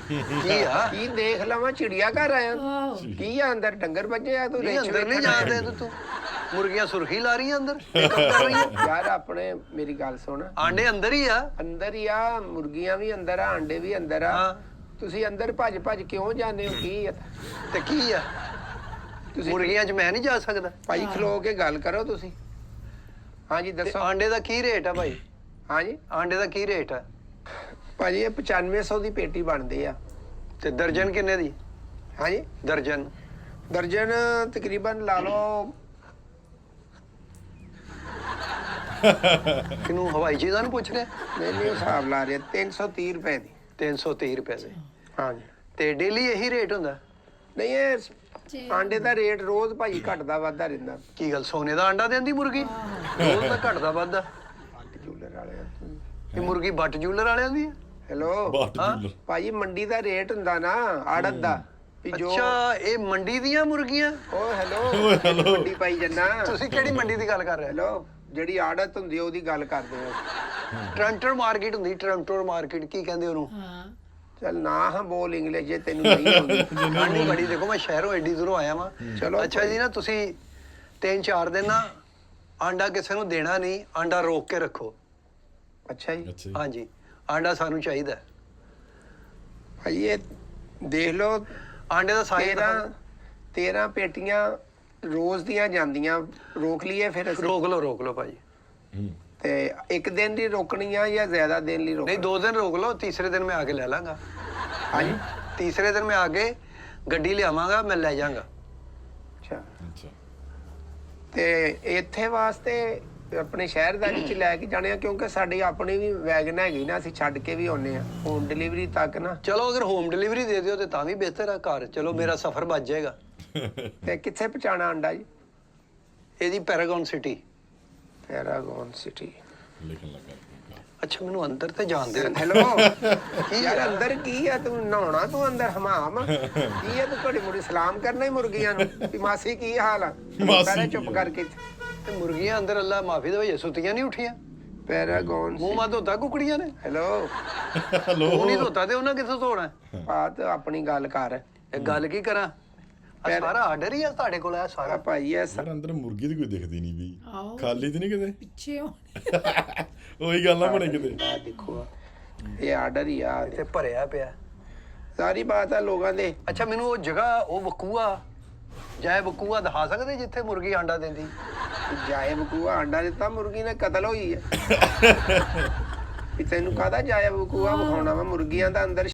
ਕੀ ਆ ਕੀ ਦੇਖ ਲਵਾਂ ਚਿੜੀਆ ਘਰ ਆਇਆ ਕੀ ਆ ਅੰਦਰ ਡੰਗਰ ਵੱਜੇ ਆ ਤੂੰ ਨਹੀਂ ਰਿੱਛ ਅੰਦਰ ਨਹੀਂ ਵੇਖਣ ਜਾਣਦੇ ਤੂੰ ਮੁਰਗੀਆਂ ਸੁਰਖੀ ਲਾ ਰਹੀਆਂ ਅੰਦਰ ਮੇਕਅਪ ਕਰ ਰਹੀਆਂ ਯਾਰ ਆਪਣੇ ਮੇਰੀ ਗੱਲ ਸੁਣ ਆਂਡੇ ਅੰਦਰ ਹੀ ਆ ਅੰਦਰ ਹੀ ਆ ਮੁਰਗੀਆਂ ਵੀ ਅੰਦਰ ਆ ਆਂਡੇ ਵੀ ਅੰਦਰ ਆ ਹਾਂ ਤੁਸੀਂ ਅੰਦਰ ਭੱਜ ਭੱਜ ਕਿਉਂ ਜਾਂਦੇ ਹੋ ਕੀ ਆ ਤੇ ਕੀ ਆ ਤੁਸੀਂ ਮੁਰਗੀਆਂ 'ਚ ਮੈਂ ਨਹੀਂ ਜਾ ਸਕਦਾ ਭਾਈ ਖਲੋ ਕੇ ਗੱਲ ਕਰੋ ਤੁਸੀਂ ਹਾਂਜੀ ਤੇ ਦੱਸੋ ਆਂਡੇ ਦਾ ਕੀ ਰੇਟ ਆ ਭਾਈ ਹਾਂਜੀ ਆਂਡੇ ਦਾ ਕੀ ਰੇਟ ਆ ਭਾਜੀ ਇਹ 9500 ਦੀ ਪੇਟੀ ਬਣਦੇ ਆ ਤੇ ਦਰਜਨ ਕਿੰਨੇ ਦੀ ਹਾਂਜੀ ਦਰਜਨ ਦਰਜਨ ਤਕਰੀਬਨ ਲਾ ਲਓ ਕਿਨੂੰ ਹਵਾਈ ਚੀਜ਼ਾਂ ਨੂੰ ਪੁੱਛ ਰਿਹਾ ਮੈਨੂੰ ਹਿਸਾਬ ਲਾ ਰਿਹਾ 330 ਰੁਪਏ ਦੀ 330 ਰੁਪਏ ਦੇ ਹਾਂਜੀ ਤੇ ਡੇਲੀ ਇਹੀ ਰੇਟ ਹੁੰਦਾ ਨਹੀਂ ਇਹ ਆਂਡੇ ਦਾ ਰੇਟ ਰੋਜ਼ ਭਾਈ ਘਟਦਾ ਵੱਧਦਾ ਰਹਿੰਦਾ ਕੀ ਗੱਲ ਸੋਨੇ ਦਾ ਆਂਡਾ ਦਿੰਦੀ ਮੁਰਗੀ ਰੋਜ਼ ਤਾਂ ਘਟਦਾ ਵੱਧਦਾ ਜੂਲਰ ਵਾਲੇ ਇਹ ਮੁਰਗੀ ਬੱਟ ਜੂਲਰ ਵਾਲਿਆਂ ਦੀ ਹੈ ਹੈਲੋ ਹਾਂ ਭਾਜੀ ਮੰਡੀ ਦਾ ਰੇਟ ਹੁੰਦਾ ਨਾ ਆੜਤ ਦਾ ਵੀ ਜੋ ਅੱਛਾ ਇਹ ਮੰਡੀ ਦੀਆਂ ਮੁਰਗੀਆਂ ਓ ਹੈਲੋ ਮੰਡੀ ਪਾਈ ਜੰਨਾ ਤੁਸੀਂ ਕਿਹੜੀ ਮੰਡੀ ਦੀ ਗੱਲ ਕਰ ਰਹੇ ਹੋ ਹੈਲੋ ਜਿਹੜੀ ਆੜਤ ਹੁੰਦੀ ਉਹਦੀ ਗੱਲ ਕਰਦੇ ਆ ਟ੍ਰਾਂਟੋ ਮਾਰਕੀਟ ਹੁੰਦੀ ਟ੍ਰਾਂਟੋ ਮਾਰਕੀਟ ਕੀ ਕਹਿੰਦੇ ਉਹਨੂੰ ਚੱਲ ਨਾ ਹਾਂ ਬੋਲ ਇੰਗਲਿਸ਼ ਜੇ ਤੈਨੂੰ ਨਹੀਂ ਆਉਂਦੀ ਠੰਡੀ ਬੜੀ ਦੇਖੋ ਮੈਂ ਸ਼ਹਿਰੋਂ ਐਡੀ ਦੂਰੋਂ ਆਇਆ ਵਾਂ ਚਲੋ ਅੱਛਾ ਜੀ ਨਾ ਤੁਸੀਂ 3-4 ਦਿਨ ਨਾ ਆਂਡਾ ਕਿਸੇ ਨੂੰ ਦੇਣਾ ਨਹੀਂ ਆਂਡਾ ਰੋਕ ਕੇ ਰੱਖੋ ਅੱਛਾ ਜੀ ਹਾਂਜੀ ਆਂਡਾ ਸਾਨੂੰ ਚਾਹੀਦਾ ਹੈ। ਭਾਈ ਇਹ ਦੇਖ ਲਓ ਆਂਡੇ ਦਾ ਸਾਈਜ਼ 13 ਪੇਟੀਆਂ ਰੋਜ਼ ਦੀਆਂ ਜਾਂਦੀਆਂ ਰੋਕ ਲਈਏ ਫਿਰ ਅਸੀਂ ਰੋਕ ਲਓ ਭਾਜੀ ਤੇ ਇੱਕ ਦਿਨ ਦੀ ਰੋਕਣੀ ਆ ਜਾਂ ਜ਼ਿਆਦਾ ਦਿਨ ਲਈ ਨਹੀਂ ਰੋਕਣੀ 2 ਦਿਨ ਰੋਕ ਲਓ ਤੀਸਰੇ ਦਿਨ ਮੈਂ ਆ ਕੇ ਲੈ ਲਾਂਗਾ ਹਾਂਜੀ ਤੀਸਰੇ ਦਿਨ ਮੈਂ ਆ ਕੇ ਗੱਡੀ ਲਿਆਵਾਂਗਾ ਮੈਂ ਲੈ ਜਾਵਾਂਗਾ ਅੱਛਾ ਤੇ ਇੱਥੇ ਵਾਸਤੇ ਆਪਣੇ ਸ਼ਹਿਰ ਦਾ ਵਿੱਚ ਲੈ ਕੇ ਜਾਣੇ ਆ ਕਿਉਂਕਿ ਸਾਡੀ ਆਪਣੀ ਵੀ ਵੈਗਨ ਹੈਗੀ ਨਾ ਅਸੀਂ ਛੱਡ ਕੇ ਵੀ ਆਉਨੇ ਆ ਹੋਮ ਡਿਲੀਵਰੀ ਤੱਕ ਨਾ ਚਲੋ ਅਗਰ ਹੋਮ ਡਿਲੀਵਰੀ ਦੇ ਦਿਓ ਤੇ ਤਾਂ ਵੀ ਬਿਹਤਰ ਆ ਘਰ ਚਲੋ ਮੇਰਾ ਸਫ਼ਰ ਬਚ ਜਾਏਗਾ ਤੇ ਕਿੱਥੇ ਪਹੁੰਚਾਣਾ ਅੰਡਾ ਜੀ ਇਹਦੀ ਪੈਰਾਗਨ ਸਿਟੀ ਪੈਰਾਗਨ ਸਿਟੀ ਲਿਖਣ ਲੱਗਾ ਅੱਛਾ ਮੈਨੂੰ ਅੰਦਰ ਤੇ ਜਾਣ ਦਿਓ ਹੈਲੋ ਕੀ ਯਾਰ ਅੰਦਰ ਕੀ ਆ ਤੂੰ ਨਹਾਉਣਾ ਤੂੰ ਅੰਦਰ ਹਮਾਮ ਕੀ ਆ ਤੂੰ ਘੜੀ ਮੁੜੀ ਸਲਾਮ ਕਰਨਾ ਹੀ ਮੁਰਗੀਆਂ ਨੂੰ ਵੀ ਮਾਸੀ ਕੀ ਹਾਲ ਆ ਸਾਰੇ ਚੁੱਪ ਕਰਕੇ ਤੇ ਮੁਰਗੀਆਂ ਅੰਦਰ ਅੱਲਾ ਮਾਫੀ ਦੇ ਵਜੇ ਸੁੱਤੀਆਂ ਨਹੀਂ ਉੱਠੀਆਂ ਪੈਰਾਗਨ ਮੂੰਹ ਮਾ ਧੋਤਾ ਕੁਕੜੀਆਂ ਨੇ ਹੈਲੋ ਮੂੰਹ ਨਹੀਂ ਧੋਤਾ ਤੇ ਉਹਨਾਂ ਕਿੱਥੋਂ ਧੋਣਾ ਬਾਤ ਆਪਣੀ ਗੱਲ ਕਰ ਇਹ ਗੱਲ ਕੀ ਕਰਾਂ ਆਹ ਸਾਰਾ ਆਰਡਰ ਹੀ ਆ ਤੁਹਾਡੇ ਕੋਲ ਆ ਸਾਰਾ ਆ ਭਾਈ ਇਹ ਯਾਰ ਅੰਦਰ ਮੁਰਗੀ ਦੀ ਕੋਈ ਦਿਖਦੀ ਨਹੀਂ ਵੀ ਖਾਲੀ ਤੇ ਨਹੀਂ ਕਿਤੇ ਪਿੱਛੇ ਹੋ ਉਹੀ ਗੱਲ ਨਾ ਬਣੇ ਕਿਤੇ ਆ ਦੇਖੋ ਇਹ ਆਰਡਰ ਹੀ ਆ ਤੇ ਭਰਿਆ ਪਿਆ ਸਾਰੀ ਬਾਤ ਆ ਲੋਕਾਂ ਦੇ ਅੱਛਾ ਮੈਨੂੰ ਉਹ ਜਗ੍ਹਾ ਉਹ ਵਕੂਆ ਜਾਏ ਵਕੂਆ ਦਿਖਾ ਸਕਦੇ ਜਿੱਥੇ ਮੁਰਗੀ ਆਂਡਾ ਦਿੰਦੀ ਜਾਏ ਬਕੂਆ ਆਂਡਾ ਦਿੱਤਾ ਮੁਰਗੀ ਨੇ ਕਤਲ ਹੋਈ ਹੈ ਵੀ ਤੈਨੂੰ ਕਾਹਦਾ ਜਾਇਆ ਬਕੂਆ ਵਿਖਾਉਣਾ ਵਾ ਮੁਰਗੀਆਂ ਦਾ ਅੰਦਰ